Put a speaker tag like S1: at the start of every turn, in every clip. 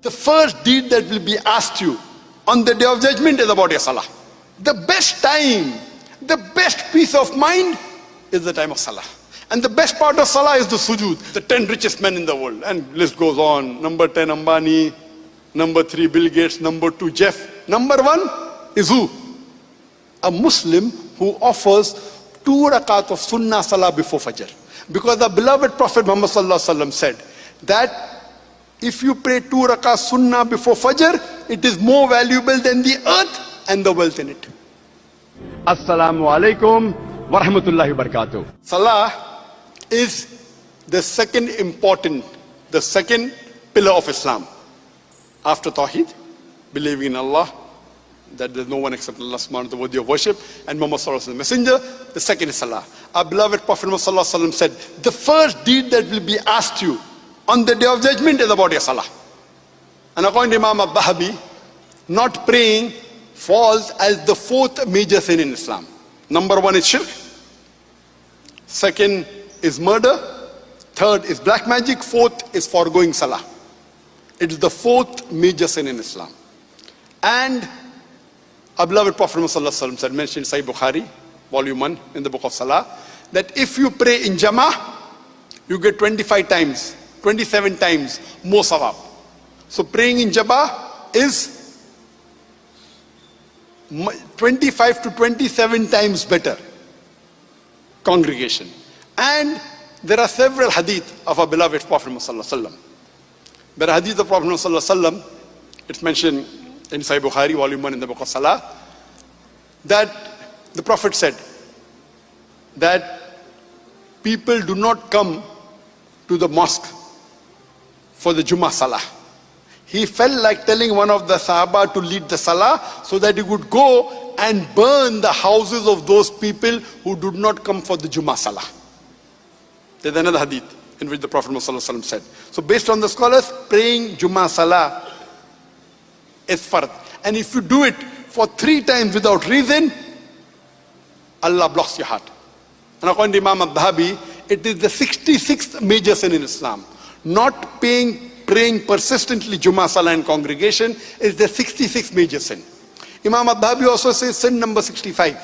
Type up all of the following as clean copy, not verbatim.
S1: The first deed that will be asked you on the day of judgment is about your salah. The best time, the best peace of mind is the time of salah. And the best part of salah is the sujood. The 10 richest men in the world, and list goes on. Number 10, Ambani. Number 3, Bill Gates. Number 2, Jeff. Number 1 is who? A Muslim who offers 2 rakat of sunnah salah before Fajr. Because the beloved Prophet Muhammad said that if you pray 2 rakat sunnah before Fajr, it is more valuable than the earth and the wealth in it.
S2: Assalamu alaikum wa rahmatullahi wa barakatuh.
S1: Salah is the second pillar of Islam. After Tawheed, believing in Allah, that there is no one except Allah subhanahu wa ta'ala worthy of worship, and Muhammad sallallahu alaihi wasallam messenger, the second is Salah. Our beloved Prophet Muhammad sallallahu alaihi wasallam said, the first deed that will be asked you on the day of judgment is about your Salah. And according to Imam al-Bahabi, not praying falls as the 4th major sin in Islam. Number 1 is shirk. 2nd is murder. 3rd is black magic. 4th is foregoing Salah. It is the 4th major sin in Islam. And our beloved Prophet Muhammad said, mentioned in Sahih Bukhari, volume 1 in the book of Salah, that if you pray in Jama'ah, you get 25 times, 27 times more sawab. So praying in Jama'ah is 25 to 27 times better congregation. And there are several hadith of our beloved Prophet Muhammad. There are hadith of Prophet Muhammad, it's mentioned in Sahih Bukhari, volume 1 in the book of Salah, that the Prophet said that people do not come to the mosque for the Jummah Salah. He felt like telling one of the Sahaba to lead the Salah so that he would go and burn the houses of those people who did not come for the Jummah Salah. There's another hadith in which the Prophet Muhammad said. So based on the scholars, praying Jummah Salah is fard. And if you do it for 3 times without reason, Allah blocks your heart. And according to Imam al-Dhahabi, it is the 66th major sin in Islam. Not praying persistently Jummah Salah in congregation is the 66th major sin. Imam al-Dhahabi also says sin number 65,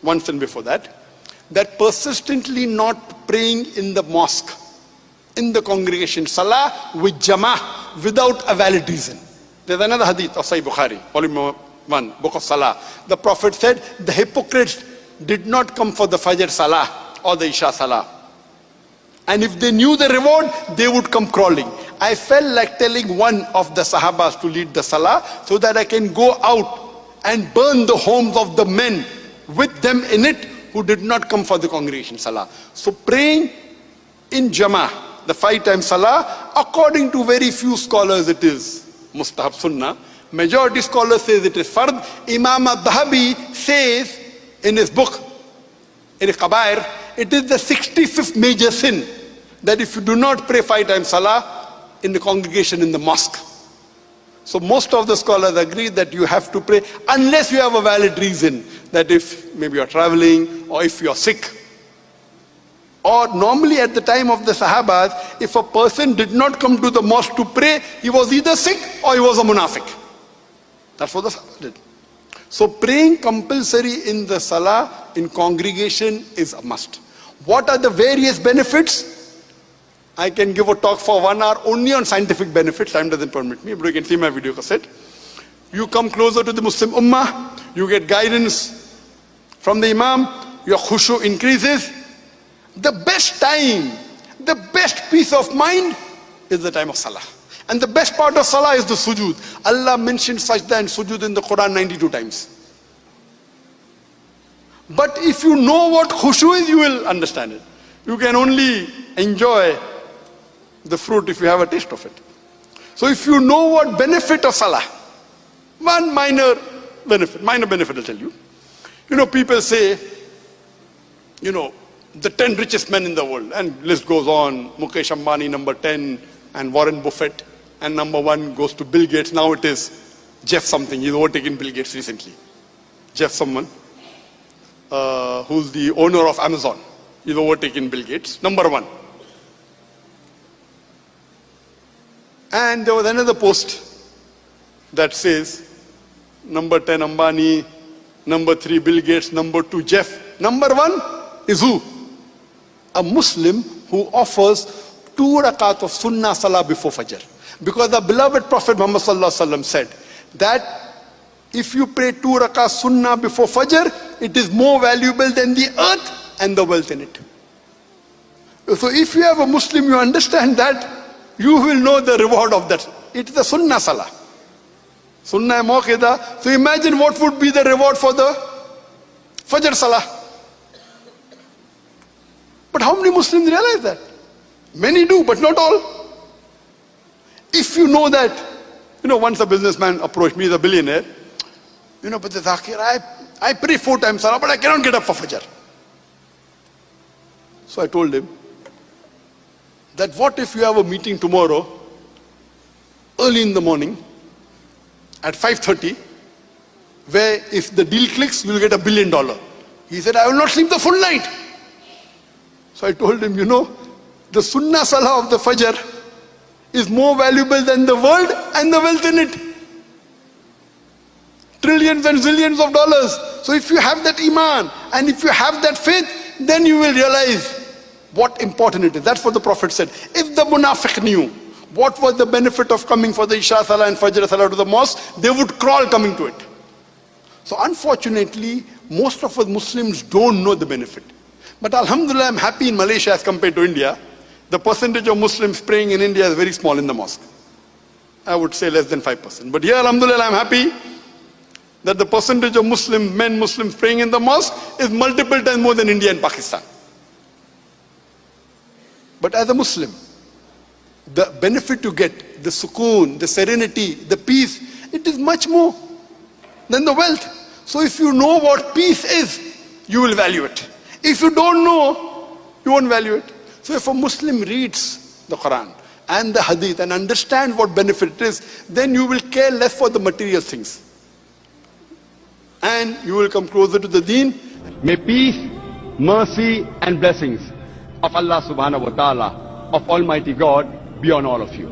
S1: one sin before that, that persistently not praying in the mosque, in the congregation, Salah with Jama'ah without a valid reason. There's another hadith of Sahih Bukhari, volume 1, book of Salah. The Prophet said, the hypocrites did not come for the Fajr Salah or the Isha Salah. And if they knew the reward, they would come crawling. I felt like telling one of the Sahabas to lead the Salah so that I can go out and burn the homes of the men with them in it who did not come for the congregation Salah. So praying in Jama'ah, the 5 times Salah, according to very few scholars it is mustahab sunnah. Majority scholars says it is fard. Imam al-Dhahabi says in his book, in Kabair, it is the 65th major sin that if you do not pray 5 times Salah in the congregation in the mosque. So most of the scholars agree that you have to pray unless you have a valid reason, that if maybe you are traveling or if you are sick. Or normally at the time of the Sahabas, if a person did not come to the mosque to pray, he was either sick or he was a munafiq. That's what the Sahabas did. So praying compulsory in the Salah in congregation is a must. What are the various benefits? I can give a talk for 1 hour only on scientific benefits. Time doesn't permit me, but you can see my video cassette. You come closer to the Muslim Ummah, you get guidance from the Imam, your khushu increases. The best time, the best peace of mind is the time of Salah. And the best part of Salah is the sujood. Allah mentioned sajda and sujood in the Quran 92 times. But if you know what khushu is, you will understand it. You can only enjoy the fruit if you have a taste of it. So if you know what benefit of Salah, one minor benefit I'll tell you. You know, people say, you know, the 10 richest men in the world, and list goes on. Mukesh Ambani number 10, and Warren Buffett, and number 1 goes to Bill Gates. Now it is Jeff something. He's overtaken Bill Gates recently. Jeff someone, who's the owner of Amazon. He's overtaken Bill Gates. Number 1. And there was another post that says, number 10 Ambani, number 3 Bill Gates, number 2 Jeff. Number 1 is who? A Muslim who offers 2 rakat of Sunnah Salah before Fajr. Because the beloved Prophet Muhammad said that if you pray 2 rakat Sunnah before Fajr, it is more valuable than the earth and the wealth in it. So if you have a Muslim, you understand that, you will know the reward of that. It is a Sunnah Salah. Sunnah Muqida. So imagine what would be the reward for the Fajr Salah. But how many Muslims realize that? Many do, but not all. If you know that, once a businessman approached me, he's a billionaire, but Zakir, I pray 4 times Salah, but I cannot get up for Fajr. So I told him that what if you have a meeting tomorrow, early in the morning, at 5:30, where if the deal clicks, you'll get $1 billion. He said, I will not sleep the full night. So I told him, the Sunnah Salah of the Fajr is more valuable than the world and the wealth in it. Trillions and zillions of dollars. So if you have that Iman and if you have that faith, then you will realize what important it is. That's what the Prophet said. If the Munafiq knew what was the benefit of coming for the Isha Salah and Fajr Salah to the mosque, they would crawl coming to it. So unfortunately, most of us Muslims don't know the benefit. But Alhamdulillah, I'm happy in Malaysia as compared to India. The percentage of Muslims praying in India is very small in the mosque. I would say less than 5%. But here, Alhamdulillah, I'm happy that the percentage of Muslims praying in the mosque is multiple times more than India and Pakistan. But as a Muslim, the benefit you get, the sukoon, the serenity, the peace, it is much more than the wealth. So if you know what peace is, you will value it. If you don't know, you won't value it. So if a Muslim reads the Quran and the Hadith and understands what benefit it is, then you will care less for the material things. And you will come closer to the deen.
S2: May peace, mercy and blessings of Allah subhanahu wa ta'ala, of Almighty God, be on all of you.